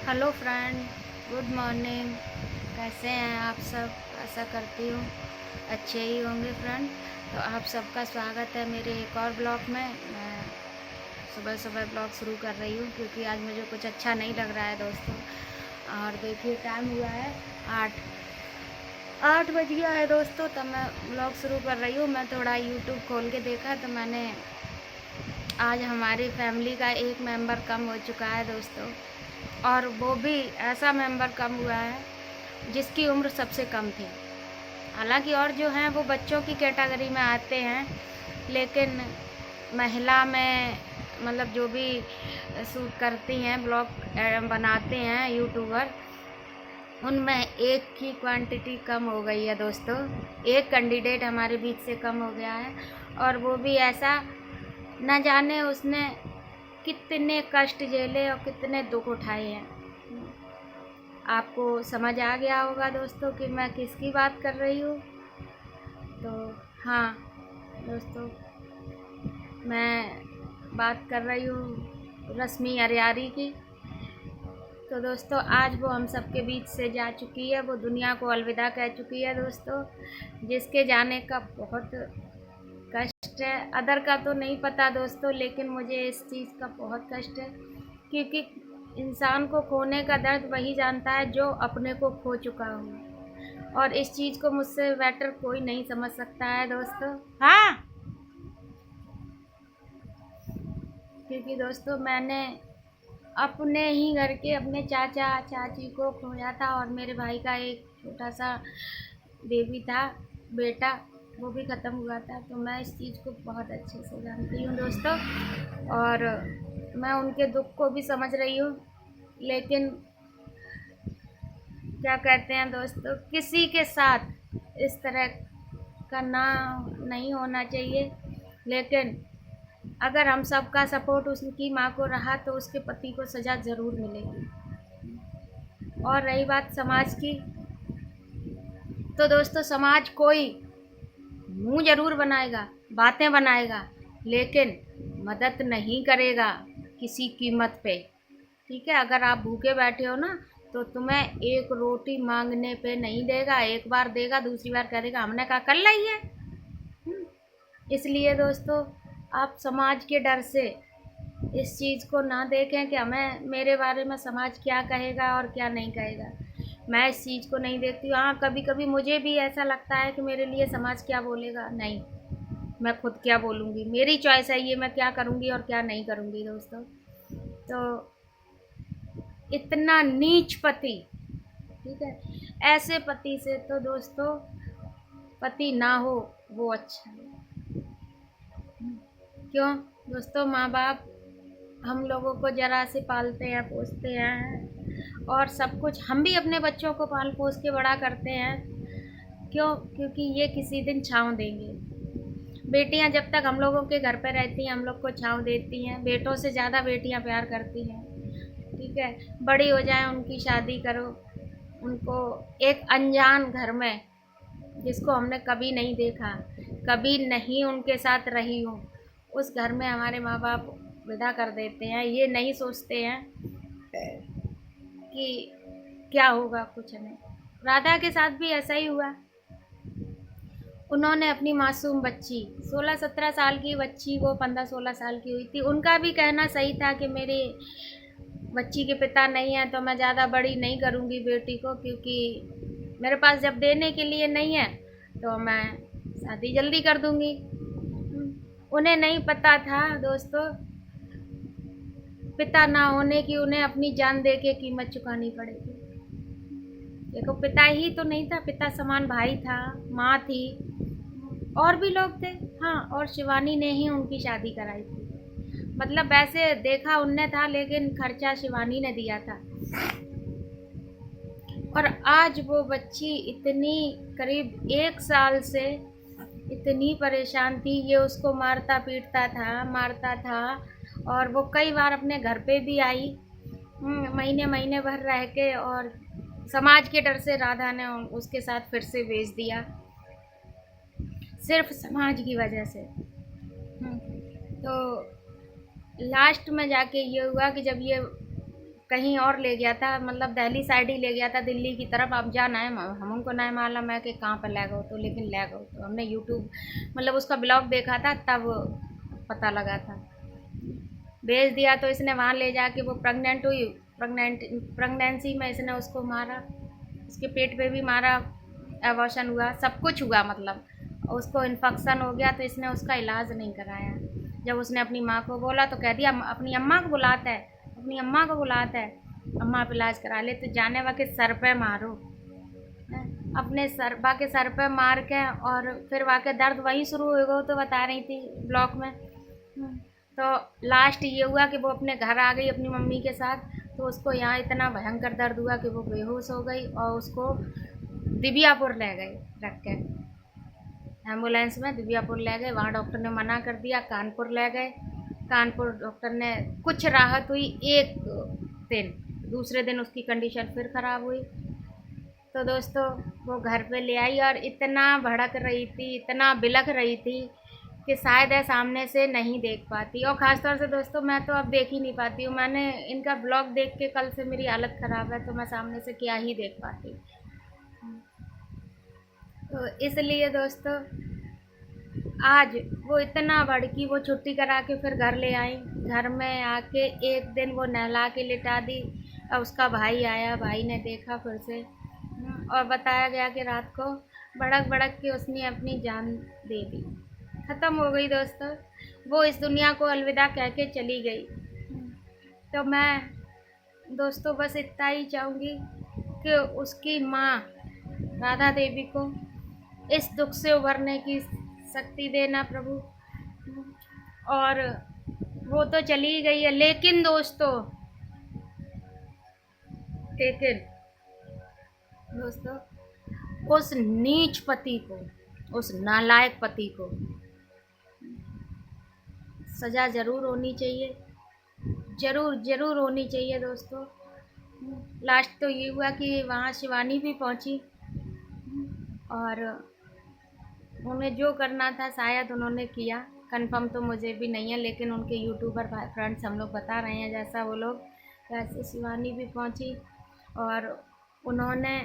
Hello friend, good morning. कैसे हैं आप सब? आशा करती हूँ अच्छे ही होंगे फ्रेंड। तो आप सबका स्वागत है मेरे एक और ब्लॉग में। मैं सुबह सुबह ब्लॉग शुरू कर रही हूँ क्योंकि आज मुझे कुछ अच्छा नहीं लग रहा है दोस्तों। और देखिए टाइम हुआ है 8 बज गया है दोस्तों, तब मैं ब्लॉग शुरू कर रही हूँ। मैं थोड़ा यूट्यूब खोल के देखा तो मैंने आज हमारी फैमिली का एक मेंबर कम हो चुका है दोस्तों। और वो भी ऐसा मेंबर कम हुआ है जिसकी उम्र सबसे कम थी। हालांकि और जो हैं वो बच्चों की कैटेगरी में आते हैं, लेकिन महिला में मतलब जो भी शूट करती हैं, ब्लॉग बनाते हैं यूट्यूबर, उनमें एक की क्वांटिटी कम हो गई है दोस्तों। एक कैंडिडेट हमारे बीच से कम हो गया है, और वो भी ऐसा, न जाने उसने कितने कष्ट झेले और कितने दुख उठाए हैं। आपको समझ आ गया होगा दोस्तों कि मैं किसकी बात कर रही हूँ। तो हाँ दोस्तों, मैं बात कर रही हूँ रश्मि अरियारी की। तो दोस्तों आज वो हम सबके बीच से जा चुकी है, वो दुनिया को अलविदा कह चुकी है दोस्तों, जिसके जाने का बहुत कष्ट है। अदर का तो नहीं पता दोस्तों, लेकिन मुझे इस चीज़ का बहुत कष्ट है, क्योंकि इंसान को खोने का दर्द वही जानता है जो अपने को खो चुका हो, और इस चीज़ को मुझसे बेटर कोई नहीं समझ सकता है दोस्तों। हाँ, क्योंकि दोस्तों मैंने अपने ही घर के अपने चाचा चाची को खोया था, और मेरे भाई का एक छोटा सा बेबी था, बेटा, वो भी ख़त्म हुआ था। तो मैं इस चीज़ को बहुत अच्छे से जानती हूँ दोस्तों, और मैं उनके दुख को भी समझ रही हूँ। लेकिन क्या कहते हैं दोस्तों, किसी के साथ इस तरह का ना नहीं होना चाहिए। लेकिन अगर हम सबका सपोर्ट उसकी माँ को रहा तो उसके पति को सज़ा ज़रूर मिलेगी। और रही बात समाज की, तो दोस्तों समाज कोई मुंह ज़रूर बनाएगा, बातें बनाएगा, लेकिन मदद नहीं करेगा किसी कीमत पे। ठीक है, अगर आप भूखे बैठे हो ना, तो तुम्हें एक रोटी मांगने पे नहीं देगा। एक बार देगा, दूसरी बार कह देगा हमने कहा कर ली है। इसलिए दोस्तों आप समाज के डर से इस चीज़ को ना देखें कि हमें, मेरे बारे में समाज क्या कहेगा और क्या नहीं कहेगा। मैं इस चीज़ को नहीं देखती हूँ। हाँ, कभी कभी मुझे भी ऐसा लगता है कि मेरे लिए समाज क्या बोलेगा। नहीं, मैं खुद क्या बोलूँगी, मेरी चॉइस है ये, मैं क्या करूँगी और क्या नहीं करूँगी दोस्तों। तो इतना नीच पति, ठीक है, ऐसे पति से तो दोस्तों पति ना हो वो अच्छा है। क्यों दोस्तों, माँ बाप हम लोगों को ज़रा से पालते हैं, पोसते हैं, और सब कुछ हम भी अपने बच्चों को पाल पोस के बड़ा करते हैं। क्यों? क्योंकि ये किसी दिन छाँव देंगे। बेटियां जब तक हम लोगों के घर पर रहती हैं, हम लोग को छाँव देती हैं। बेटों से ज़्यादा बेटियां प्यार करती हैं। ठीक है, बड़ी हो जाए उनकी शादी करो, उनको एक अनजान घर में, जिसको हमने कभी नहीं देखा, कभी नहीं उनके साथ रही हूँ, उस घर में हमारे माँ बाप विदा कर देते हैं। ये नहीं सोचते हैं कि क्या होगा, कुछ नहीं। राधा के साथ भी ऐसा ही हुआ। उन्होंने अपनी मासूम बच्ची, 16-17 साल की बच्ची, वो 15-16 साल की हुई थी, उनका भी कहना सही था कि मेरी बच्ची के पिता नहीं है तो मैं ज़्यादा बड़ी नहीं करूँगी बेटी को, क्योंकि मेरे पास जब देने के लिए नहीं है तो मैं शादी जल्दी कर दूँगी। उन्हें नहीं पता था दोस्तों, पिता ना होने की उन्हें अपनी जान दे के कीमत चुकानी पड़ेगी। देखो, पिता ही तो नहीं था, पिता समान भाई था, माँ थी, और भी लोग थे। हाँ, और शिवानी ने ही उनकी शादी कराई थी। मतलब वैसे देखा उनने था, लेकिन खर्चा शिवानी ने दिया था। और आज वो बच्ची इतनी, करीब 1 साल से इतनी परेशान थी, ये उसको मारता पीटता था, मारता था। और वो कई बार अपने घर पे भी आई, महीने महीने भर रह के, और समाज के डर से राधा ने उसके साथ फिर से भेज दिया, सिर्फ समाज की वजह से। तो लास्ट में जाके ये हुआ कि जब ये कहीं और ले गया था, मतलब दिल्ली साइड ही ले गया था, दिल्ली की तरफ। अब जाना है हमको नहीं मालूम है कि कहाँ पर ले गए, तो लेकिन ले गए। तो हमने यूट्यूब मतलब उसका ब्लॉग देखा था, तब पता लगा था। भेज दिया तो इसने वहाँ ले जाके वो प्रेग्नेंट हुई, प्रेगनेंसी में इसने उसको मारा, उसके पेट पे भी मारा, एबॉर्शन हुआ, सब कुछ हुआ। मतलब उसको इन्फेक्शन हो गया तो इसने उसका इलाज नहीं कराया। जब उसने अपनी माँ को बोला तो कह दिया अपनी अम्मा को बुलाता है, अपनी अम्मा को बुलाता है, अम्मा आप इलाज करा ले। तो जाने वा के सर पे मारो, अपने सर बा के सर पे मार के, और फिर वहाँ के दर्द वहीं शुरू हो गए, तो बता रही थी ब्लॉक में। तो लास्ट ये हुआ कि वो अपने घर आ गई अपनी मम्मी के साथ। तो उसको यहाँ इतना भयंकर दर्द हुआ कि वो बेहोश हो गई, और उसको दिव्यापुर ले गए, रख के एम्बुलेंस में दिव्यापुर ले गए। वहाँ डॉक्टर ने मना कर दिया, कानपुर ले गए। कानपुर डॉक्टर ने कुछ राहत हुई एक दिन, दूसरे दिन उसकी कंडीशन फिर ख़राब हुई। तो दोस्तों वो घर पे ले आई और इतना भड़क रही थी, इतना बिलख रही थी कि शायद है सामने से नहीं देख पाती। और ख़ासतौर से दोस्तों मैं तो अब देख ही नहीं पाती हूँ। मैंने इनका ब्लॉग देख के कल से मेरी हालत ख़राब है, तो मैं सामने से क्या ही देख पाती। तो इसलिए दोस्तों आज वो इतना भड़की, वो छुट्टी करा के फिर घर ले आई। घर में आके एक दिन वो नहला के लिटा दी। अब उसका भाई आया, भाई ने देखा फिर से, और बताया गया कि रात को भड़क भड़क के उसने अपनी जान दे दी, ख़त्म हो गई दोस्तों। वो इस दुनिया को अलविदा कह के चली गई। तो मैं दोस्तों बस इतना ही चाहूँगी कि उसकी माँ राधा देवी को इस दुख से उभरने की शक्ति देना प्रभु। और वो तो चली गई है, लेकिन दोस्तों उस नीच पति को, उस नालायक पति को सज़ा ज़रूर होनी चाहिए, ज़रूर ज़रूर होनी चाहिए दोस्तों। लास्ट तो ये हुआ कि वहाँ शिवानी भी पहुँची, और उन्हें जो करना था शायद उन्होंने किया, कंफर्म तो मुझे भी नहीं है, लेकिन उनके यूट्यूबर फ्रेंड्स हम लोग बता रहे हैं जैसा वो लोग, वैसे शिवानी भी पहुंची और उन्होंने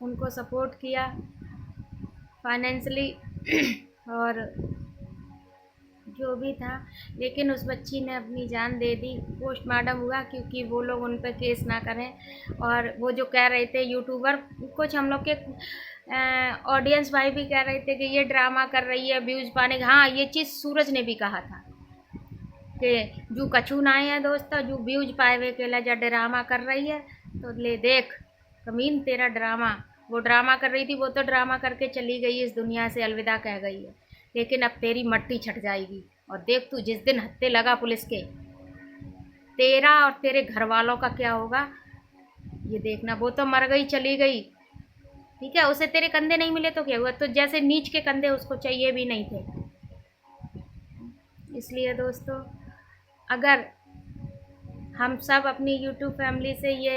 उनको सपोर्ट किया फाइनेंशली और जो भी था। लेकिन उस बच्ची ने अपनी जान दे दी। पोस्टमार्टम हुआ क्योंकि वो लोग उन पर केस ना करें। और वो जो कह रहे थे यूट्यूबर, कुछ हम लोग के ऑडियंस भाई भी कह रहे थे कि ये ड्रामा कर रही है व्यूज़ पाने का। हाँ, ये चीज़ सूरज ने भी कहा था कि जो कछू ना है दोस्तों, जो व्यूज पाए के लिए जब ड्रामा कर रही है, तो ले देख कमीन तेरा ड्रामा। वो ड्रामा कर रही थी, वो तो ड्रामा करके चली गई, इस दुनिया से अलविदा कह गई है, लेकिन अब तेरी मट्टी छट जाएगी। और देख तू जिस दिन हत्थे लगा पुलिस के, तेरा और तेरे घर वालों का क्या होगा ये देखना। वो तो मर गई, चली गई, ठीक है, उसे तेरे कंधे नहीं मिले तो क्या हुआ। तो जैसे नीच के कंधे उसको चाहिए भी नहीं थे। इसलिए दोस्तों अगर हम सब अपनी यूट्यूब फैमिली से ये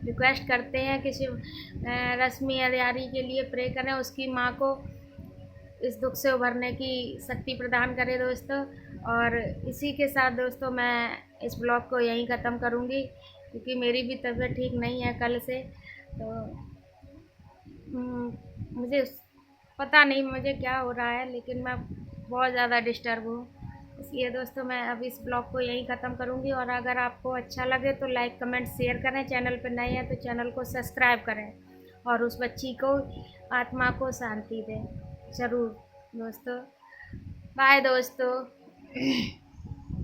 रिक्वेस्ट करते हैं कि रश्मि अरियारी के लिए प्रे करें, उसकी माँ को इस दुख से उभरने की शक्ति प्रदान करे दोस्तों। और इसी के साथ दोस्तों मैं इस ब्लॉग को यहीं ख़त्म करूँगी, क्योंकि मेरी भी तबीयत ठीक नहीं है कल से। तो मुझे पता नहीं मुझे क्या हो रहा है, लेकिन मैं बहुत ज़्यादा डिस्टर्ब हूँ। इसलिए दोस्तों मैं अब इस ब्लॉग को यहीं ख़त्म करूँगी। और अगर आपको अच्छा लगे तो लाइक कमेंट शेयर करें, चैनल पर नए हैं तो चैनल को सब्सक्राइब करें, और उस बच्ची को आत्मा को शांति दें ज़रूर दोस्तों। बाय दोस्तों।